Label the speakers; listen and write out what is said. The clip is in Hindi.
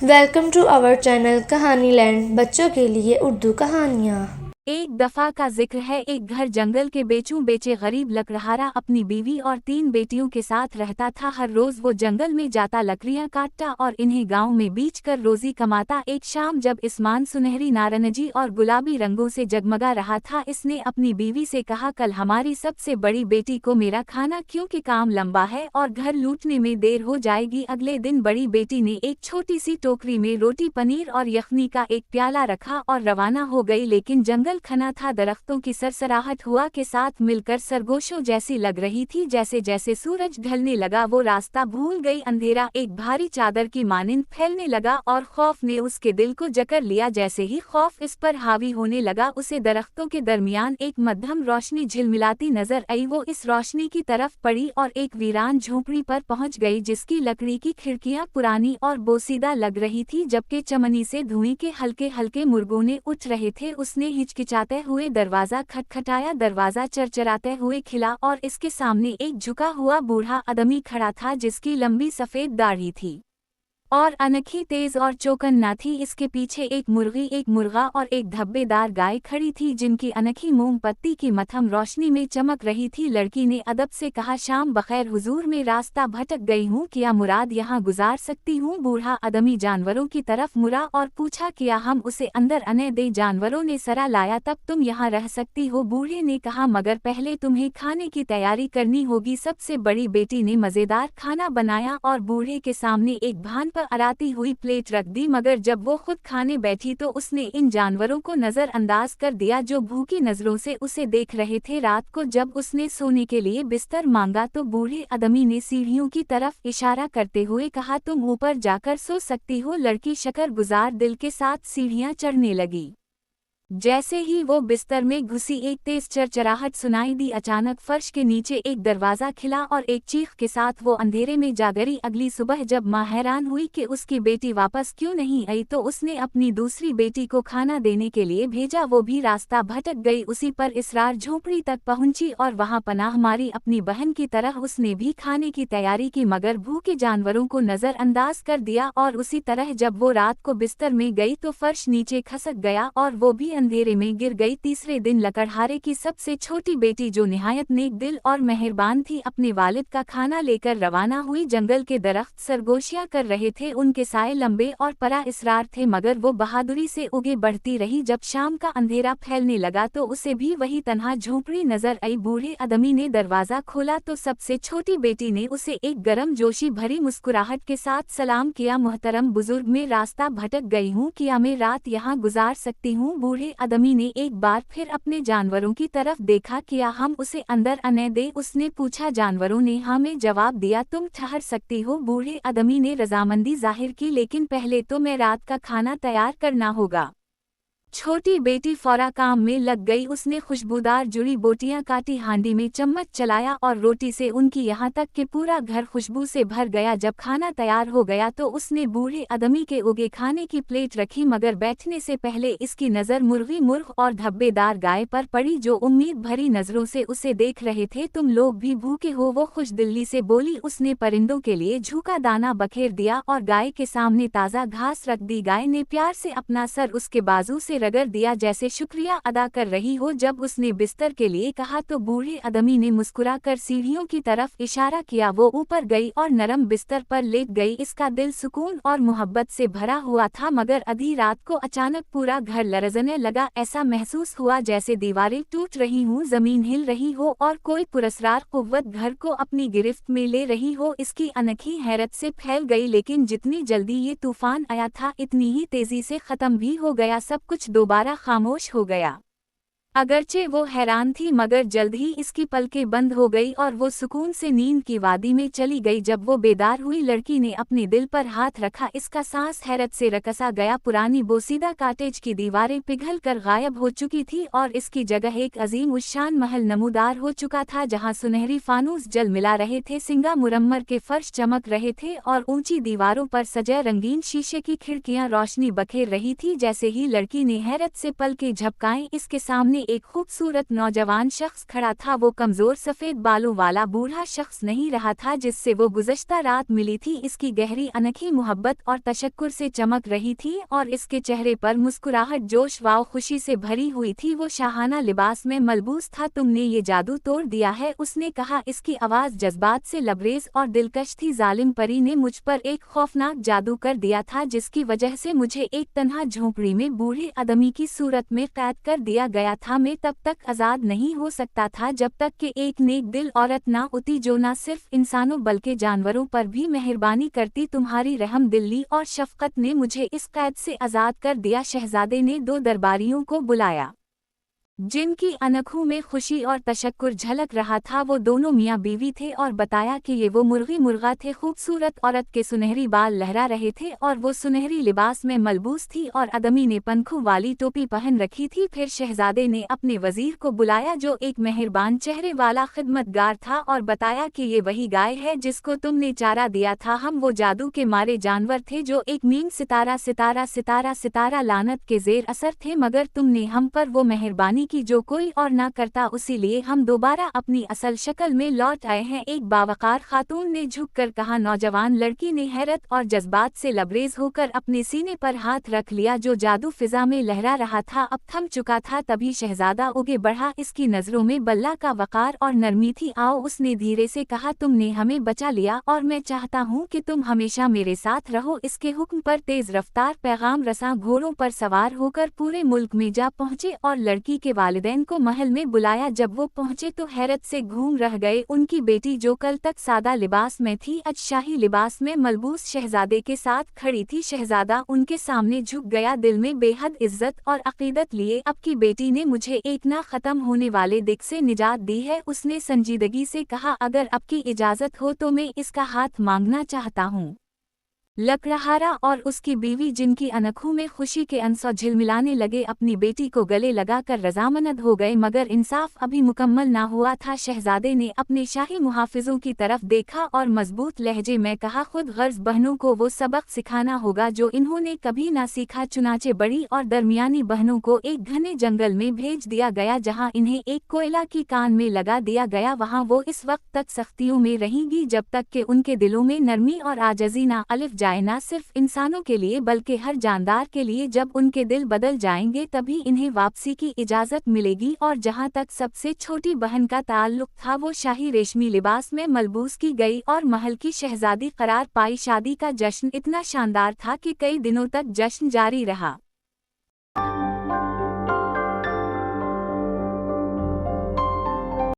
Speaker 1: वेलकम टू आवर चैनल कहानी लैंड। बच्चों के लिए उर्दू कहानियाँ।
Speaker 2: एक दफा का जिक्र है, एक घर जंगल के बेचूं बेचे गरीब लकड़हारा अपनी बीवी और 3 बेटियों के साथ रहता था। हर रोज वो जंगल में जाता, लकड़ियां काटता और इन्हें गांव में बेच कर रोजी कमाता। एक शाम जब आसमान सुनहरी, नारंगी और गुलाबी रंगों से जगमगा रहा था, इसने अपनी बीवी से कहा, कल हमारी सबसे बड़ी बेटी को मेरा खाना, क्योंकि काम लंबा है और घर लूटने में देर हो जाएगी। अगले दिन बड़ी बेटी ने एक छोटी सी टोकरी में रोटी, पनीर और यखनी का एक प्याला रखा और रवाना हो गई। लेकिन जंगल खना था, दरख्तों की सरसराहट हवा के साथ मिलकर सरगोशों जैसी लग रही थी। जैसे जैसे सूरज ढलने लगा वो रास्ता भूल गई। अंधेरा एक भारी चादर की मानिंद फैलने लगा और खौफ ने उसके दिल को जकड़ लिया। जैसे ही खौफ इस पर हावी होने लगा, उसे दरख्तों के दरमियान एक मध्यम रोशनी झिलमिलाती नजर आई। वो इस रोशनी की तरफ पड़ी और एक वीरान झोंपड़ी पर पहुंच गई, जिसकी लकड़ी की खिड़कियां पुरानी और बोसीदा लग रही थी, जबकि चमनी से धुएं के हल्के हल्के मुरगोने उठ रहे थे। उसने हिचकिचाते हुए दरवाजा खटखटाया। दरवाजा चरचराते हुए खुला और इसके सामने एक झुका हुआ बूढ़ा आदमी खड़ा था, जिसकी लंबी सफेद दाढ़ी थी और अनखी तेज और चौकन्ना थी। इसके पीछे एक मुर्गी, एक मुर्गा और एक धब्बेदार गाय खड़ी थी, जिनकी अनखी मोमबत्ती की मध्यम रोशनी में चमक रही थी। लड़की ने अदब से कहा, शाम बखैर हुजूर, में रास्ता भटक गई हूँ, क्या मुराद यहाँ गुजार सकती हूँ? बूढ़ा आदमी जानवरों की तरफ मुड़ा और पूछा, क्या हम उसे अंदर आने दे? जानवरों ने सरा लाया, तब तुम यहाँ रह सकती हो। बूढ़े ने कहा, मगर पहले तुम्हें खाने की तैयारी करनी होगी। सबसे बड़ी बेटी ने मजेदार खाना बनाया और बूढ़े के सामने एक भान पर अराती हुई प्लेट रख दी, मगर जब वो खुद खाने बैठी तो उसने इन जानवरों को नजरअंदाज कर दिया, जो भूखी नजरों से उसे देख रहे थे। रात को जब उसने सोने के लिए बिस्तर मांगा तो बूढ़े आदमी ने सीढ़ियों की तरफ इशारा करते हुए कहा, तुम ऊपर जाकर सो सकती हो। लड़की शकरगुजार दिल के साथ सीढ़ियां चढ़ने लगी। जैसे ही वो बिस्तर में घुसी, एक तेज चरचराहट सुनाई दी। अचानक फर्श के नीचे एक दरवाजा खिला और एक चीख के साथ वो अंधेरे में जा गिरी। अगली सुबह जब माँ हैरान हुई कि उसकी बेटी वापस क्यों नहीं आई, तो उसने अपनी दूसरी बेटी को खाना देने के लिए भेजा। वो भी रास्ता भटक गई। उसी पर इसरार झोंपड़ी तक पहुंची और वहां पनाह मारी। अपनी बहन की तरह उसने भी खाने की तैयारी की, मगर भूखे जानवरों को नजरअंदाज कर दिया। और उसी तरह जब वो रात को बिस्तर में गई तो फर्श नीचे खसक गया और वो भी अंधेरे में गिर गई। तीसरे दिन लकड़हारे की सबसे छोटी बेटी, जो निहायत नेक दिल और मेहरबान थी, अपने वालिद का खाना लेकर रवाना हुई। जंगल के दरख्त सरगोशियां कर रहे थे, उनके साए लंबे और परा इसरार थे, मगर वो बहादुरी से उगे बढ़ती रही। जब शाम का अंधेरा फैलने लगा तो उसे भी वही तन्हा झोंपड़ी नजर आई। बूढ़े आदमी ने दरवाजा खोला तो सबसे छोटी बेटी ने उसे एक गर्म जोशी भरी मुस्कुराहट के साथ सलाम किया, मोहतरम बुजुर्ग, मैं रास्ता भटक गई हूँ, क्या मैं रात यहाँ गुजार सकती हूँ? बूढ़े आदमी ने एक बार फिर अपने जानवरों की तरफ देखा, क्या हम उसे अंदर आने दे? उसने पूछा। जानवरों ने हाँ में जवाब दिया। तुम ठहर सकती हो, बूढ़े आदमी ने रजामंदी जाहिर की, लेकिन पहले तो मैं रात का खाना तैयार करना होगा। छोटी बेटी फौरा काम में लग गई। उसने खुशबूदार जुड़ी बोटियां काटी, हांडी में चम्मच चलाया और रोटी से उनकी यहाँ तक कि पूरा घर खुशबू से भर गया। जब खाना तैयार हो गया तो उसने बूढ़े आदमी के उगे खाने की प्लेट रखी, मगर बैठने से पहले इसकी नज़र मुर्गी, मुर्ग और धब्बेदार गाय पर पड़ी, जो उम्मीद भरी नज़रों से उसे देख रहे थे। तुम लोग भी भूखे हो? वो खुशदिली से बोली। उसने परिंदों के लिए झूका दाना बखेर दिया और गाय के सामने ताज़ा घास रख दी। गाय ने प्यार से अपना सर उसके बाजू से रगड़ दिया, जैसे शुक्रिया अदा कर रही हो। जब उसने बिस्तर के लिए कहा तो बूढ़े आदमी ने मुस्कुराकर सीढ़ियों की तरफ इशारा किया। वो ऊपर गई और नरम बिस्तर पर लेट गई। इसका दिल सुकून और मोहब्बत से भरा हुआ था, मगर आधी रात को अचानक पूरा घर लरजने लगा। ऐसा महसूस हुआ जैसे दीवारें टूट रही हूँ, जमीन हिल रही हो और कोई पुरस्कार कुव्वत घर को अपनी गिरफ्त में ले रही हो। इसकी अनखी हैरत से फैल गई, लेकिन जितनी जल्दी ये तूफान आया था, इतनी ही तेजी से खत्म भी हो गया। सब कुछ दोबारा खामोश हो गया। अगरचे वो हैरान थी, मगर जल्द ही इसकी पलकें बंद हो गई और वो सुकून से नींद की वादी में चली गई। जब वो बेदार हुई, लड़की ने अपने दिल पर हाथ रखा। इसका सांस हैरत से रकसा गया। पुरानी बोसीदा काटेज की दीवारें पिघल कर गायब हो चुकी थी और इसकी जगह एक अजीम उशान महल नमूदार हो चुका था, जहां सुनहरी फानूस जल मिला रहे थे, सिंगा मुरम्मर के फर्श चमक रहे थे और ऊंची दीवारों पर सजे रंगीन शीशे की खिड़कियां रोशनी बखेर रही थी। जैसे ही लड़की ने हैरत से पलकें झपकाएं, इसके सामने एक खूबसूरत नौजवान शख्स खड़ा था। वो कमजोर सफ़ेद बालों वाला बूढ़ा शख्स नहीं रहा था जिससे वो गुज़श्ता रात मिली थी। इसकी गहरी अनोखी मोहब्बत और तशक्कुर से चमक रही थी और इसके चेहरे पर मुस्कुराहट जोश व खुशी से भरी हुई थी। वो शाहाना लिबास में मलबूस था। तुमने ये जादू तोड़ दिया है, उसने कहा। इसकी आवाज़ जज्बात से लबरेज और दिलकश थी। जालिम परी ने मुझ पर एक खौफनाक जादू कर दिया था जिसकी वजह से मुझे एक तन्हा झोंपड़ी में बूढ़े आदमी की सूरत में कैद कर दिया गया था। मैं तब तक आज़ाद नहीं हो सकता था जब तक कि एक नेक दिल औरत ना होती जो न सिर्फ इंसानों बल्कि जानवरों पर भी मेहरबानी करती। तुम्हारी रहम दिली और शफकत ने मुझे इस कैद से आज़ाद कर दिया। शहजादे ने 2 दरबारियों को बुलाया जिनकी आंखों में खुशी और तशक्कुर झलक रहा था। वो दोनों मियाँ बीवी थे और बताया कि ये वो मुर्गा थे। खूबसूरत औरत के सुनहरी बाल लहरा रहे थे और वो सुनहरी लिबास में मलबूस थी और आदमी ने पंखों वाली टोपी पहन रखी थी। फिर शहजादे ने अपने वजीर को बुलाया जो एक मेहरबान चेहरे वाला खिदमतगार था और बताया कि ये वही गाय है जिसको तुमने चारा दिया था। हम वो जादू के मारे जानवर थे जो एक मीन सितारा लानत के जेर असर थे, मगर तुमने हम पर वो मेहरबानी की जो कोई और ना करता, उसीलिए हम दोबारा अपनी असल शक्ल में लौट आए हैं। एक बावकार खातून ने झुककर कहा। नौजवान लड़की ने हैरत और जज्बात से लबरेज होकर अपने सीने पर हाथ रख लिया। जो जादू फिजा में लहरा रहा था अब थम चुका था। तभी शहजादा आगे बढ़ा। इसकी नजरों में बल्ला का वकार और नरमी थी। आओ, उसने धीरे से कहा, तुमने हमें बचा लिया और मैं चाहता हूँ कि तुम हमेशा मेरे साथ रहो। इसके हुक्म पर तेज रफ्तार पैगाम रसां घोड़ों पर सवार होकर पूरे मुल्क में जा पहुँचे और लड़की के वालिदैन को महल में बुलाया। जब वो पहुंचे तो हैरत से घूम रह गए। उनकी बेटी जो कल तक सादा लिबास में थी आज शाही लिबास में मलबूस शहजादे के साथ खड़ी थी। शहजादा उनके सामने झुक गया, दिल में बेहद इज्जत और अकीदत लिए। अब की बेटी ने मुझे एक ना खत्म होने वाले दिक से निजात दी है, उसने संजीदगी से कहा। अगर अब की इजाजत हो तो मैं इसका हाथ मांगना चाहता हूँ। लकड़हारा और उसकी बीवी जिनकी आंखों में खुशी के आंसू झिलमिलाने लगे अपनी बेटी को गले लगाकर रजामंद हो गए, मगर इंसाफ अभी मुकम्मल ना हुआ था। शहजादे ने अपने शाही मुहाफिजों की तरफ देखा और मजबूत लहजे में कहा, खुद गर्ज बहनों को वो सबक सिखाना होगा जो इन्होंने कभी ना सीखा। चुनाचे बड़ी और दरमियानी बहनों को एक घने जंगल में भेज दिया गया जहाँ इन्हें एक कोयला की कान में लगा दिया गया। वहाँ वो इस वक्त तक सख्तियों में रहेंगी जब तक कि उनके दिलों में नरमी और आजज़ी ना अलिफ जाए, ना सिर्फ इंसानों के लिए बल्कि हर जानदार के लिए। जब उनके दिल बदल जाएंगे तभी इन्हें वापसी की इजाज़त मिलेगी। और जहाँ तक सबसे छोटी बहन का ताल्लुक था वो शाही रेशमी लिबास में मलबूस की गई और महल की शहजादी करार पाई। शादी का जश्न इतना शानदार था कि कई दिनों तक जश्न जारी रहा।